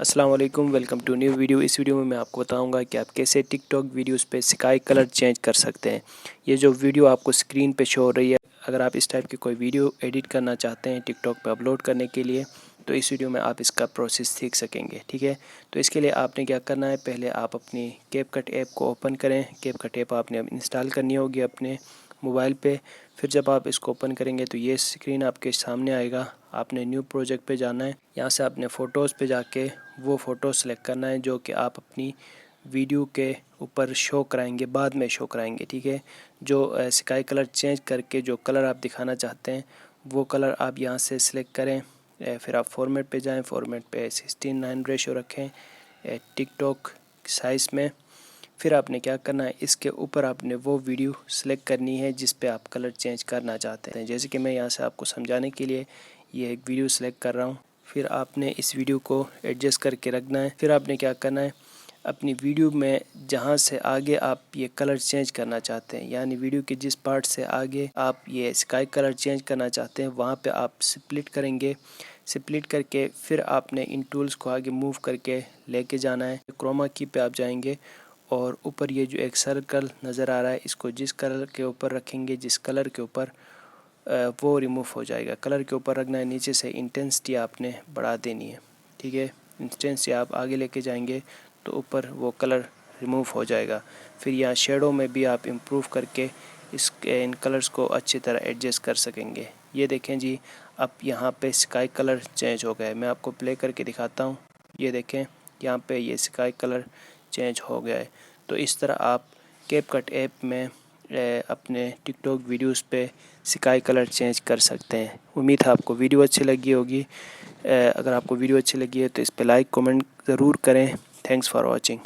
अस्सलाम वालेकुम, welcome to new video. इस वीडियो में मैं आपको बताऊंगा कि आप कैसे टिकटॉक वीडियोस पे स्काई कलर चेंज कर सकते हैं। ये जो वीडियो आपको स्क्रीन पे शो हो रही है, अगर आप इस टाइप की कोई वीडियो एडिट करना चाहते हैं टिकटॉक पे अपलोड करने के लिए, तो इस वीडियो में आप इसका प्रोसेस सीख सकेंगे। ठीक है, तो इसके लिए आपने क्या करना है, पहले आप अपनी कैपकट ऐप को ओपन करें। कैपकट ऐप आपने अब इंस्टॉल करनी होगी अपने मोबाइल पे। फिर जब आप इसको ओपन करेंगे तो ये स्क्रीन आपके सामने आएगा। आपने न्यू प्रोजेक्ट पे जाना है। यहाँ से आपने फ़ोटोज़ पे जाके वो फ़ोटो सेलेक्ट करना है जो कि आप अपनी वीडियो के ऊपर शो कराएंगे, बाद में शो कराएंगे। ठीक है, जो स्काई कलर चेंज करके जो कलर आप दिखाना चाहते हैं वो कलर आप यहाँ से सिलेक्ट करें। फिर आप फॉर्मेट पे जाएं, फॉर्मेट पे 16:9 रेशो रखें टिकटॉक साइज़ में। फिर आपने क्या करना है, इसके ऊपर आपने वो वीडियो सेलेक्ट करनी है जिस पे आप कलर चेंज करना चाहते हैं। जैसे कि मैं यहाँ से आपको समझाने के लिए ये एक वीडियो सेलेक्ट कर रहा हूँ। फिर आपने इस वीडियो को एडजस्ट करके रखना है। फिर आपने क्या करना है, अपनी वीडियो में जहाँ से आगे आप ये कलर चेंज करना चाहते हैं, यानी वीडियो के जिस पार्ट से आगे आप ये स्काई कलर चेंज करना चाहते हैं, वहाँ पे आप स्प्लिट करेंगे। स्प्लिट करके फिर आपने इन टूल्स को आगे मूव करके लेके जाना है। क्रोमा की पे आप जाएंगे और ऊपर ये जो एक सर्कल नज़र आ रहा है, इसको जिस कलर के ऊपर रखेंगे, जिस कलर के ऊपर, वो रिमूव हो जाएगा। कलर के ऊपर रखना है, नीचे से इंटेंसिटी आपने बढ़ा देनी है। ठीक है, इंटेंसिटी आप आगे लेके जाएंगे तो ऊपर वो कलर रिमूव हो जाएगा। फिर यहाँ शेडो में भी आप इम्प्रूव करके इन कलर्स को अच्छी तरह एडजस्ट कर सकेंगे। ये देखें जी, अब यहाँ पे स्काई कलर चेंज हो गया है। मैं आपको प्ले करके दिखाता हूँ। ये देखें, यहाँ पे ये स्काई कलर चेंज हो गया है। तो इस तरह आप कैपकट ऐप में अपने टिकटॉक वीडियोस पे स्काई कलर चेंज कर सकते हैं। उम्मीद है आपको वीडियो अच्छी लगी होगी। अगर आपको वीडियो अच्छी लगी है तो इस पे लाइक कमेंट ज़रूर करें। Thanks for watching.